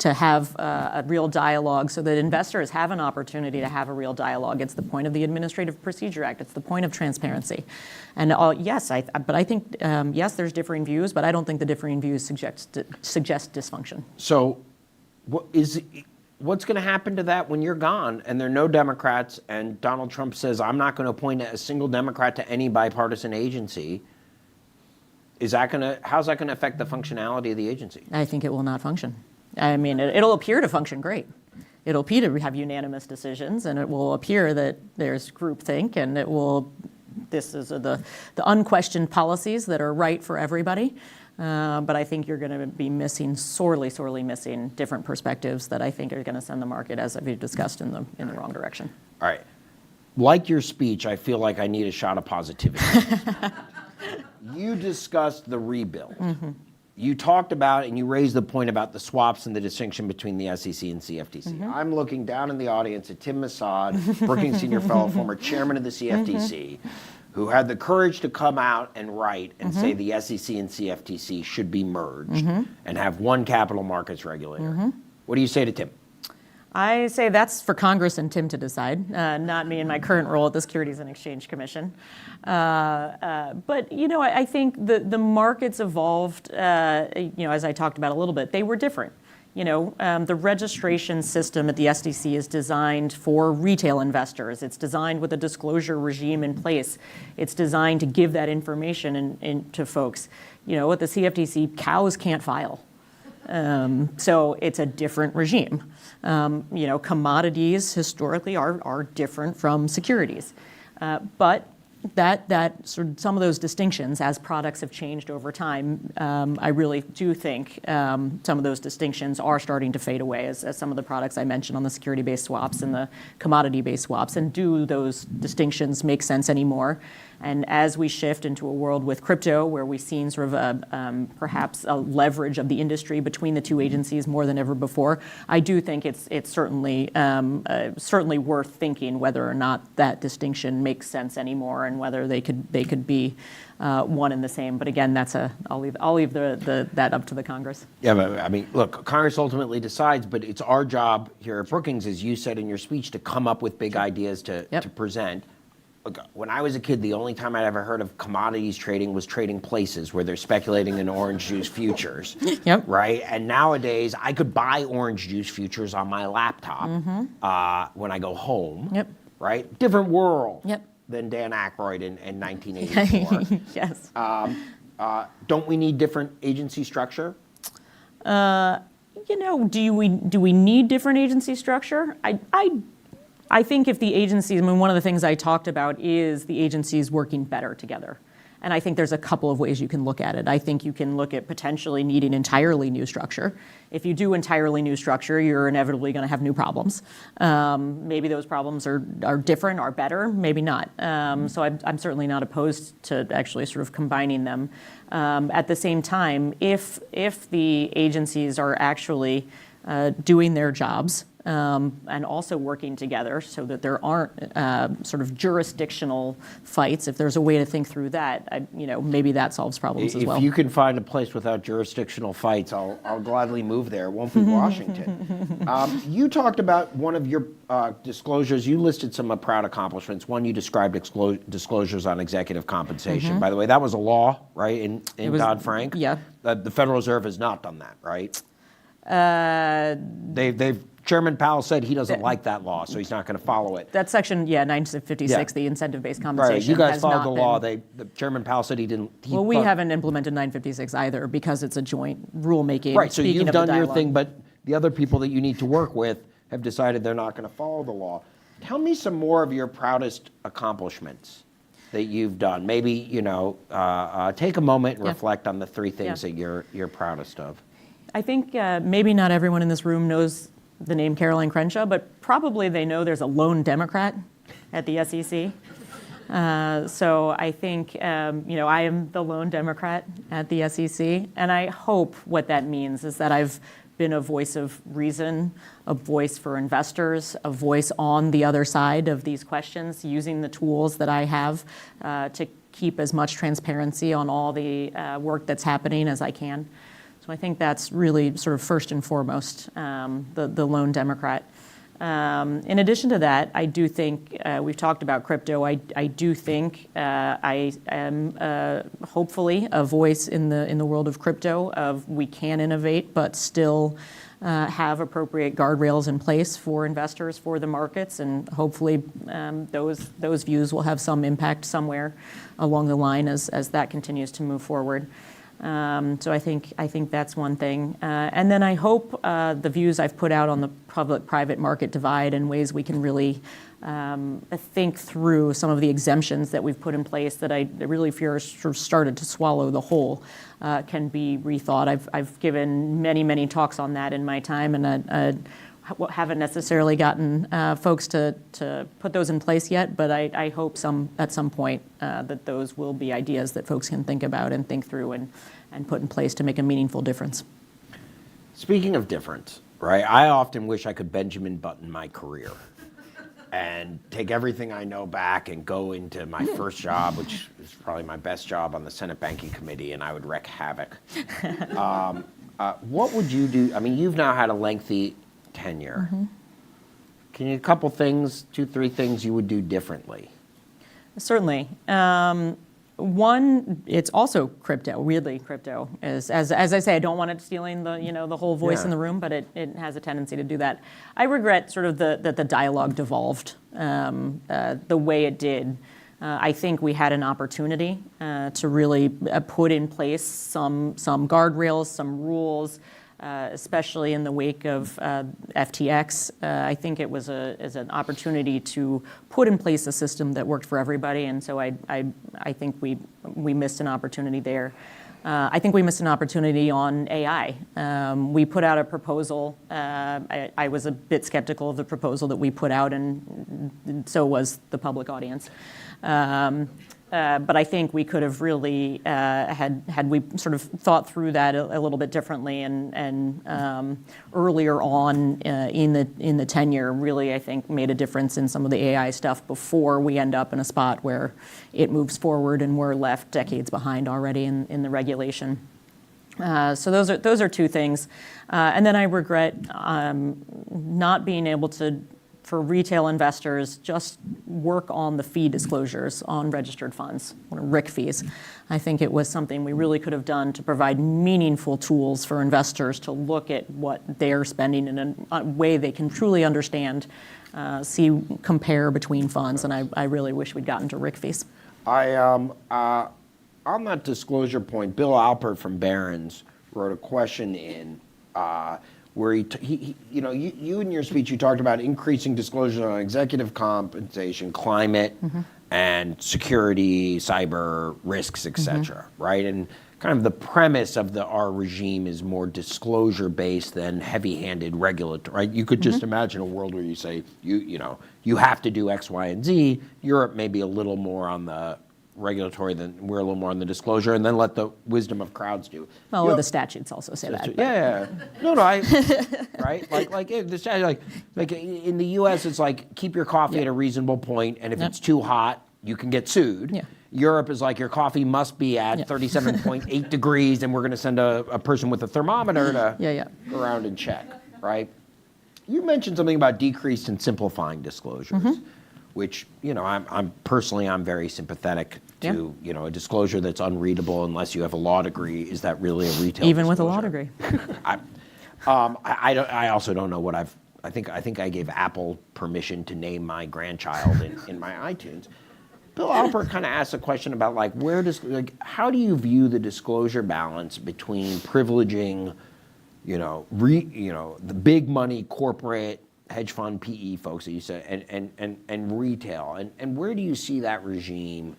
have a real dialogue, so that investors have an opportunity to have a real dialogue. It's the point of the Administrative Procedure Act. It's the point of transparency. And yes, I think, yes, there's differing views, but I don't think the differing views suggest dysfunction. So what's going to happen to that when you're gone and there are no Democrats and Donald Trump says, I'm not going to appoint a single Democrat to any bipartisan agency? How's that going to affect the functionality of the agency? I think it will not function. I mean, it'll appear to function great. It'll appear to have unanimous decisions, and it will appear that there's groupthink, and this is the unquestioned policies that are right for everybody. But I think you're going to be missing, sorely missing, different perspectives that I think are going to send the market, as we've discussed, in the wrong direction. All right. Like your speech, I feel like I need a shot of positivity. You discussed the rebuild. You talked about and you raised the point about the swaps and the distinction between the SEC and CFTC. I'm looking down in the audience at Tim Massad, Brookings Senior Fellow, former chairman of the CFTC, who had the courage to come out and write and say the SEC and CFTC should be merged and have one capital markets regulator. What do you say to Tim? I say that's for Congress and Tim to decide, not me in my current role at the Securities and Exchange Commission. But, I think the markets evolved, as I talked about a little bit, they were different. The registration system at the SEC is designed for retail investors. It's designed with a disclosure regime in place. It's designed to give that information to folks. At the CFTC, cows can't file. So it's a different regime. Commodities historically are different from securities. But that sort of some of those distinctions, as products have changed over time, I really do think some of those distinctions are starting to fade away as some of the products I mentioned on the security-based swaps and the commodity-based swaps. And do those distinctions make sense anymore? And as we shift into a world with crypto, where we've seen sort of perhaps a leverage of the industry between the two agencies more than ever before, I do think it's certainly worth thinking whether or not that distinction makes sense anymore, and whether they could be one and the same. But again, I'll leave that up to the Congress. Yeah, but I mean, look, Congress ultimately decides, but it's our job here at Brookings, as you said in your speech, to come up with big ideas to present. Look, when I was a kid, the only time I'd ever heard of commodities trading was Trading Places, where they're speculating in orange juice futures. Right? And nowadays, I could buy orange juice futures on my laptop when I go home. Right? Different world than Dan Aykroyd in 1984. Yes. Don't we need different agency structure? Do we need different agency structure? I think if the agencies, one of the things I talked about is the agencies working better together. And I think there's a couple of ways you can look at it. I think you can look at potentially needing entirely new structure. If you do entirely new structure, you're inevitably going to have new problems. Maybe those problems are different, are better, maybe not. So I'm certainly not opposed to actually sort of combining them. At the same time, if the agencies are actually doing their jobs, and also working together so that there aren't sort of jurisdictional fights. If there's a way to think through that, maybe that solves problems as well. If you can find a place without jurisdictional fights, I'll gladly move there. It won't be Washington. You talked about one of your disclosures. You listed some proud accomplishments. One, you described disclosures on executive compensation. By the way, that was a law, right, in Dodd-Frank? Yeah. The Federal Reserve has not done that, right? Chairman Powell said he doesn't like that law, so he's not going to follow it. That section, 956, the incentive-based compensation. Right, you guys followed the law. The Chairman Powell said he didn't. We haven't implemented 956 either because it's a joint rulemaking. Right, so you've done your thing, but the other people that you need to work with have decided they're not going to follow the law. Tell me some more of your proudest accomplishments that you've done. Maybe, take a moment and reflect on the three things that you're proudest of. I think maybe not everyone in this room knows the name Caroline Crenshaw, but probably they know there's a lone Democrat at the SEC. So I think, I am the lone Democrat at the SEC, and I hope what that means is that I've been a voice of reason, a voice for investors, a voice on the other side of these questions, using the tools that I have to keep as much transparency on all the work that's happening as I can. So I think that's really sort of first and foremost, the lone Democrat. In addition to that, I do think, we've talked about crypto, I do think I am hopefully a voice in the world of crypto of we can innovate, but still have appropriate guardrails in place for investors, for the markets, and hopefully those views will have some impact somewhere along the line as that continues to move forward. So I think that's one thing. And then I hope the views I've put out on the public-private market divide and ways we can really think through some of the exemptions that we've put in place that I really fear sort of started to swallow the whole can be rethought. I've given many talks on that in my time, and haven't necessarily gotten folks to put those in place yet, but I hope at some point that those will be ideas that folks can think about and think through and put in place to make a meaningful difference. Speaking of difference, right? I often wish I could Benjamin Button my career and take everything I know back and go into my first job, which is probably my best job on the Senate Banking Committee, and I would wreak havoc. What would you do? I mean, you've now had a lengthy tenure. Can you, a couple things, 2, 3 things you would do differently? Certainly. One, it's also crypto, weirdly crypto. As I say, I don't want it stealing the whole voice in the room, but it has a tendency to do that. I regret sort of that the dialogue devolved the way it did. I think we had an opportunity to really put in place some guardrails, some rules, especially in the wake of FTX. I think it was an opportunity to put in place a system that worked for everybody, and so I think we missed an opportunity there. I think we missed an opportunity on AI. We put out a proposal. I was a bit skeptical of the proposal that we put out, and so was the public audience. But I think we could have really, had we sort of thought through that a little bit differently and earlier on in the tenure, really, I think, made a difference in some of the AI stuff before we end up in a spot where it moves forward and we're left decades behind already in the regulation. So those are 2 things. And then I regret not being able to, for retail investors, just work on the fee disclosures on registered funds, RIC fees. I think it was something we really could have done to provide meaningful tools for investors to look at what they're spending in a way they can truly understand, compare between funds, and I really wish we'd gotten to RIC fees. On that disclosure point, Bill Alpert from Barron's wrote a question in where he you in your speech, you talked about increasing disclosure on executive compensation, climate, and security, cyber risks, et cetera, right? And kind of the premise of our regime is more disclosure-based than heavy-handed regulatory, right? You could just imagine a world where you say, you have to do X, Y, and Z. Europe may be a little more on the regulatory than we're a little more on the disclosure, and then let the wisdom of crowds do. Well, or the statutes also say that. Yeah. No, right? Like the statute, like in the U.S., it's like keep your coffee at a reasonable point, and if it's too hot, you can get sued. Yeah. Europe is like your coffee must be at 37.8 degrees, and we're going to send a person with a thermometer to go around and check, right? You mentioned something about decreased and simplifying disclosures. Which, I'm personally very sympathetic to, a disclosure that's unreadable unless you have a law degree. Is that really a retail Even disclosure? with a law degree. I also don't know what I think I gave Apple permission to name my grandchild in my iTunes. Bill Alpert kind of asked a question about how do you view the disclosure balance between privileging, the big money corporate hedge fund PE folks that you said, and retail, and where do you see that regime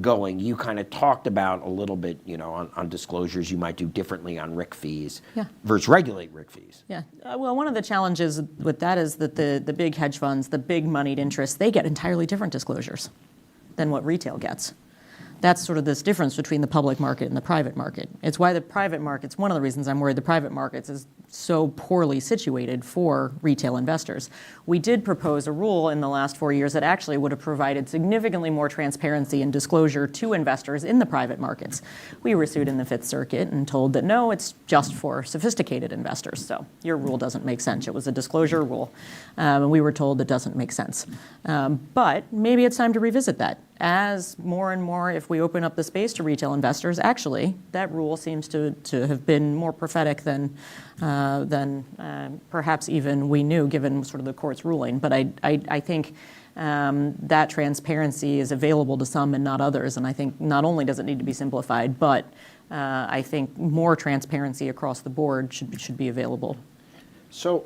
going? You kind of talked about a little bit, on disclosures you might do differently on RIC fees versus regulate RIC fees. Yeah, well, one of the challenges with that is that the big hedge funds, the big moneyed interests, they get entirely different disclosures than what retail gets. That's sort of this difference between the public market and the private market. It's why the private markets, one of the reasons I'm worried the private markets is so poorly situated for retail investors. We did propose a rule in the last 4 years that actually would have provided significantly more transparency and disclosure to investors in the private markets. We were sued in the Fifth Circuit and told that no, it's just for sophisticated investors. So your rule doesn't make sense. It was a disclosure rule. And we were told it doesn't make sense. But maybe it's time to revisit that. As more and more, if we open up the space to retail investors, actually, that rule seems to have been more prophetic than perhaps even we knew, given sort of the court's ruling. But I think that transparency is available to some and not others. And I think not only does it need to be simplified, but I think more transparency across the board should be available. So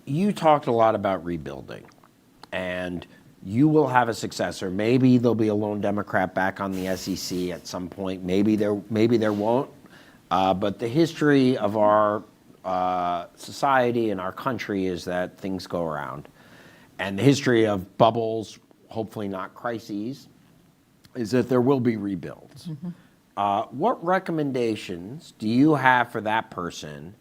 you talked a lot about rebuilding, and you will have a successor. Maybe there'll be a lone Democrat back on the SEC at some point. Maybe there won't. But the history of our society and our country is that things go around. And the history of bubbles, hopefully not crises, is that there will be rebuilds. What recommendations do you have for that person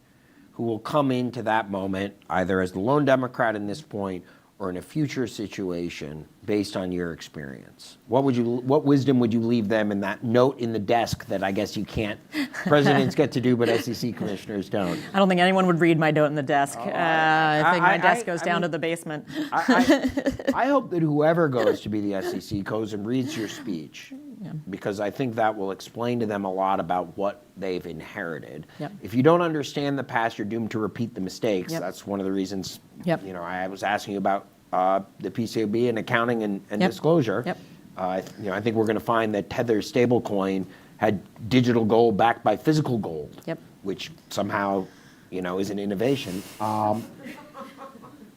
who will come into that moment, either as the lone Democrat in this point or in a future situation, based on your experience? What wisdom would you leave them in that note in the desk that I guess you can't, presidents get to do, but SEC commissioners don't? I don't think anyone would read my note in the desk. I think my desk goes down to the basement. I hope that whoever goes to be the SEC goes and reads your speech, because I think that will explain to them a lot about what they've inherited. Yep. If you don't understand the past, you're doomed to repeat the mistakes. Yep. That's one of the reasons, Yep. I was asking you about the PCAOB and accounting and Yep. disclosure. Yep. I think we're going to find that Tether's stablecoin had digital gold backed by physical gold, Yep. which somehow, is an innovation.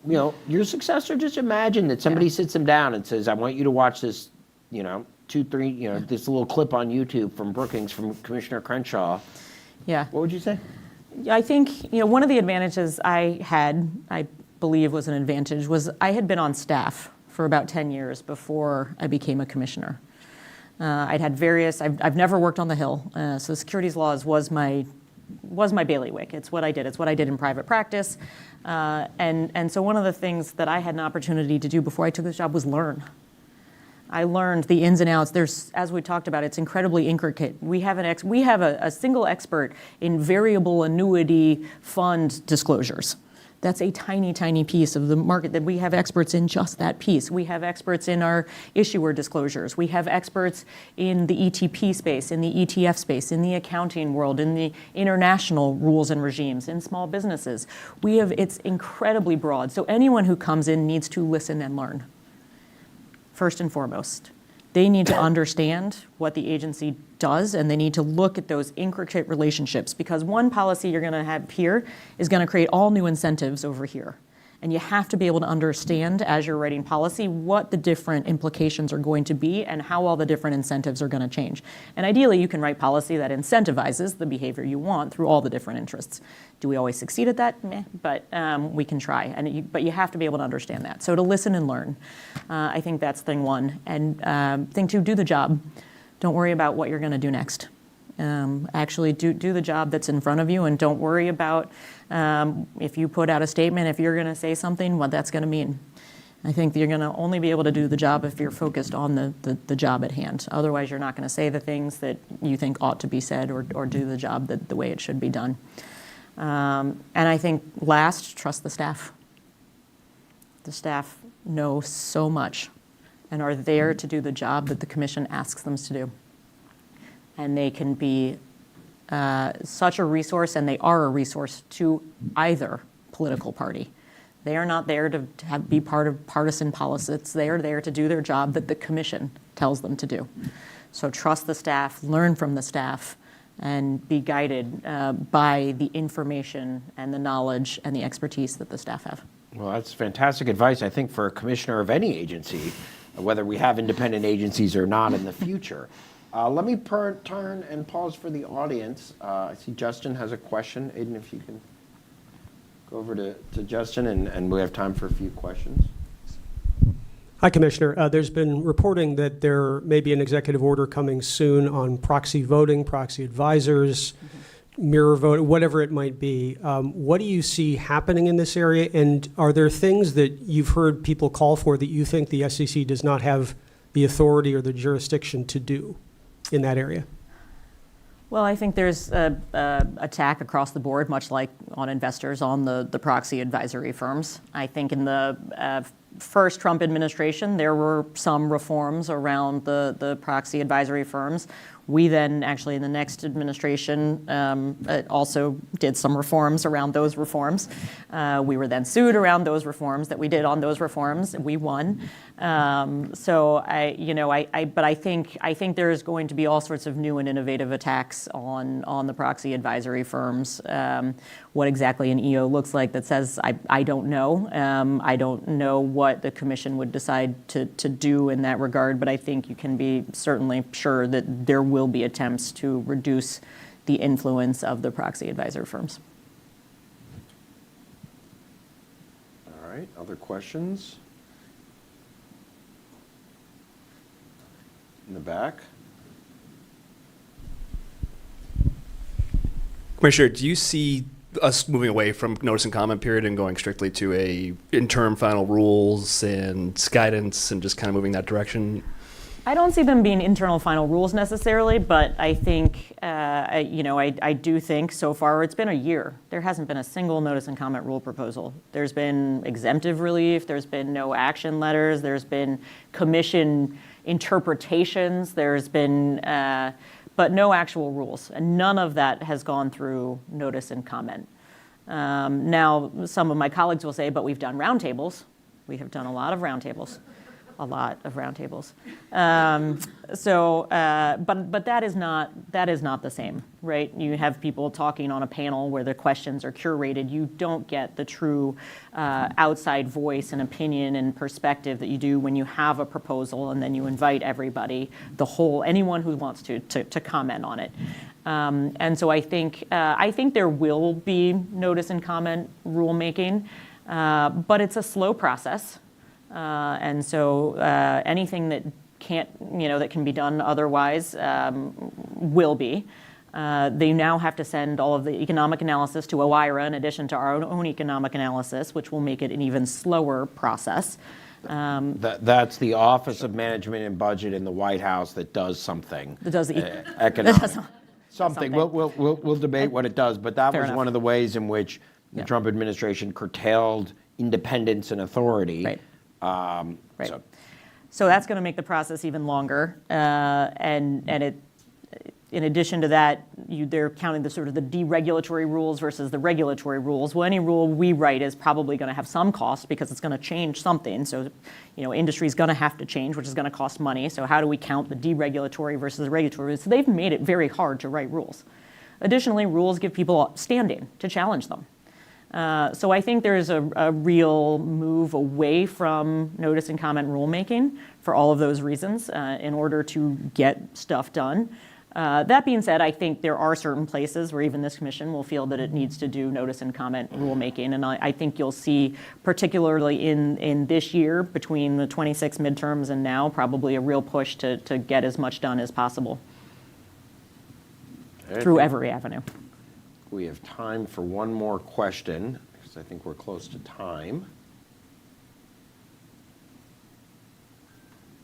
Your successor, just imagine that somebody sits them down and says, I want you to watch this, 2, 3, this little clip on YouTube from Brookings from Commissioner Crenshaw. Yeah. What would you say? I think, one of the advantages I had, I believe was an advantage, was I had been on staff for about 10 years before I became a commissioner. I'd had I've never worked on the Hill, so securities laws was my bailiwick. It's what I did. It's what I did in private practice. And so one of the things that I had an opportunity to do before I took this job was learn. I learned the ins and outs. As we talked about, it's incredibly intricate. We have a single expert in variable annuity fund disclosures. That's a tiny, tiny piece of the market that we have experts in just that piece. We have experts in our issuer disclosures. We have experts in the ETP space, in the ETF space, in the accounting world, in the international rules and regimes, in small businesses. It's incredibly broad. So anyone who comes in needs to listen and learn. First and foremost, they need to understand what the agency does, and they need to look at those intricate relationships, because one policy you're going to have here is going to create all new incentives over here. And you have to be able to understand, as you're writing policy, what the different implications are going to be and how all the different incentives are going to change. And ideally, you can write policy that incentivizes the behavior you want through all the different interests. Do we always succeed at that? Meh, but we can try. But you have to be able to understand that. So to listen and learn, I think that's thing one. And thing two, do the job. Don't worry about what you're going to do next. Actually do the job that's in front of you, and don't worry about if you put out a statement, if you're going to say something, what that's going to mean. I think that you're going to only be able to do the job if you're focused on the job at hand. Otherwise, you're not going to say the things that you think ought to be said, or do the job the way it should be done. And I think last, trust the staff. The staff know so much and are there to do the job that the commission asks them to do. And they can be such a resource, and they are a resource to either political party. They are not there to be part of partisan politics. They are there to do their job that the commission tells them to do. So trust the staff, learn from the staff, and be guided by the information and the knowledge and the expertise that the staff have. Well, that's fantastic advice, I think, for a commissioner of any agency, whether we have independent agencies or not in the future. Let me turn and pause for the audience. I see Justin has a question. Aiden, if you can go over to Justin, and we have time for a few questions. Hi, Commissioner. There's been reporting that there may be an executive order coming soon on proxy voting, proxy advisors, mirror vote, whatever it might be. What do you see happening in this area? And are there things that you've heard people call for that you think the SEC does not have the authority or the jurisdiction to do in that area? Well, I think there's an attack across the board, much like on investors, on the proxy advisory firms. I think in the first Trump administration, there were some reforms around the proxy advisory firms. We then, actually in the next administration, also did some reforms around those reforms. We were then sued around those reforms that we did on those reforms. We won. So I think there is going to be all sorts of new and innovative attacks on the proxy advisory firms. What exactly an EO looks like, that says, I don't know. I don't know what the commission would decide to do in that regard, but I think you can be certainly sure that there will be attempts to reduce the influence of the proxy advisor firms. right, other questions? In the back? Commissioner, do you see us moving away from notice and comment period and going strictly to a interim final rules and guidance and just kind of moving that direction? I don't see them being internal final rules necessarily, but I think, I do think so far it's been a year. There hasn't been a single notice and comment rule proposal. There's been exemptive relief, there's been no action letters, there's been commission interpretations, there's been, but no actual rules. And none of that has gone through notice and comment. Now, some of my colleagues will say, but we've done roundtables. We have done a lot of roundtables. A lot of roundtables. But that is not the same, right? You have people talking on a panel where the questions are curated. You don't get the true outside voice and opinion and perspective that you do when you have a proposal and then you invite everybody, anyone who wants to comment on it. And so I think there will be notice and comment rulemaking, but it's a slow process. And so anything that that can be done otherwise will be. They now have to send all of the economic analysis to OIRA in addition to our own economic analysis, which will make it an even slower process. That's the Office of Management and Budget in the White House that does something. That does economic. Something. We'll debate what it does, but that was one of the ways in which the Trump administration curtailed independence and authority. Right. Right. So that's going to make the process even longer, and it. In addition to that, they're counting the sort of the deregulatory rules versus the regulatory rules. Well, any rule we write is probably going to have some cost because it's going to change something. So, industry is going to have to change, which is going to cost money. So how do we count the deregulatory versus the regulatory? So they've made it very hard to write rules. Additionally, rules give people standing to challenge them. So I think there's a real move away from notice and comment rulemaking for all of those reasons in order to get stuff done. That being said, I think there are certain places where even this commission will feel that it needs to do notice and comment rulemaking. And I think you'll see, particularly in this year, between the 26 midterms and now, probably a real push to get as much done as possible through every avenue. We have time for one more question, because I think we're close to time.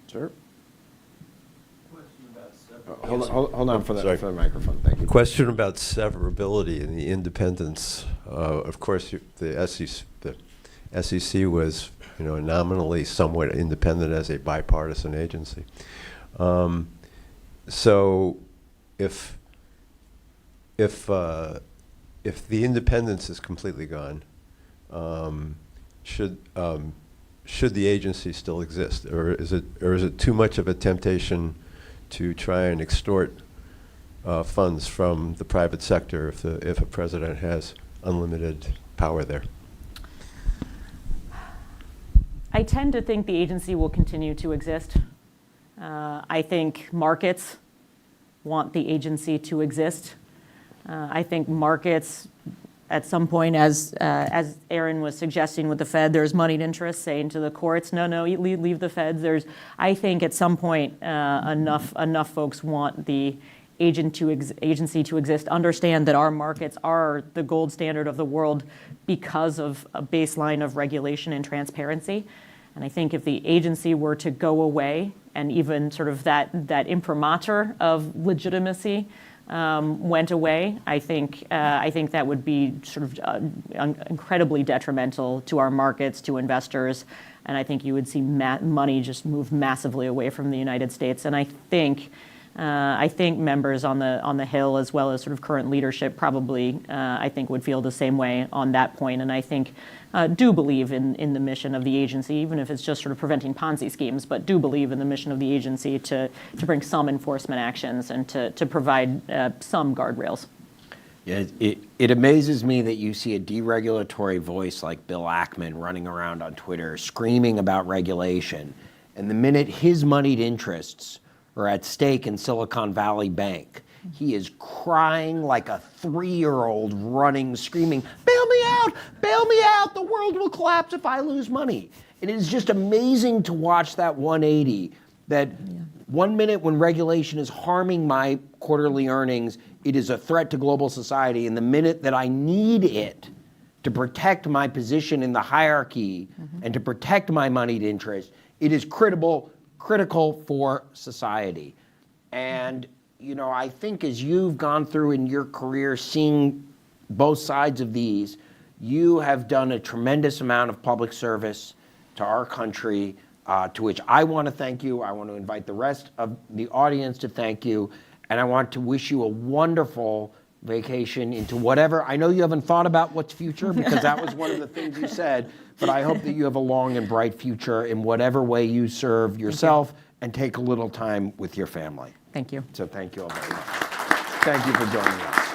Sir? Hold on for the microphone. Thank you. Question about severability and the independence. Of course, the SEC was, nominally somewhat independent as a bipartisan agency. So, if the independence is completely gone, should the agency still exist, or is it too much of a temptation to try and extort funds from the private sector if a president has unlimited power there? I tend to think the agency will continue to exist. I think markets want the agency to exist. I think markets, at some point, as Aaron was suggesting with the Fed, there's moneyed interests saying to the courts, no, leave the Feds. I think at some point enough folks want the agency to exist, understand that our markets are the gold standard of the world because of a baseline of regulation and transparency. And I think if the agency were to go away, and even sort of that imprimatur of legitimacy went away, I think that would be sort of incredibly detrimental to our markets, to investors, and I think you would see money just move massively away from the United States. And I think members on the Hill, as well as sort of current leadership, probably I think would feel the same way on that point. And I think do believe in the mission of the agency, even if it's just sort of preventing Ponzi schemes, but do believe in the mission of the agency to bring some enforcement actions and to provide some guardrails. Yeah, it amazes me that you see a deregulatory voice like Bill Ackman running around on Twitter screaming about regulation, and the minute his moneyed interests are at stake in Silicon Valley Bank, He is crying like a 3-year-old running, screaming, bail me out, the world will collapse if I lose money. It is just amazing to watch that 180, that 1 minute when regulation is harming my quarterly earnings, it is a threat to global society, and the minute that I need it to protect my position in the hierarchy and to protect my moneyed interest, it is critical for society. And I think as you've gone through in your career seeing both sides of these, you have done a tremendous amount of public service to our country, to which I want to thank you. I want to invite the rest of the audience to thank you. And I want to wish you a wonderful vacation into whatever. I know you haven't thought about what's future because that was one of the things you said, but I hope that you have a long and bright future in whatever way you serve yourself and take a little time with your family. Thank you. So thank you all very much. Thank you for joining us.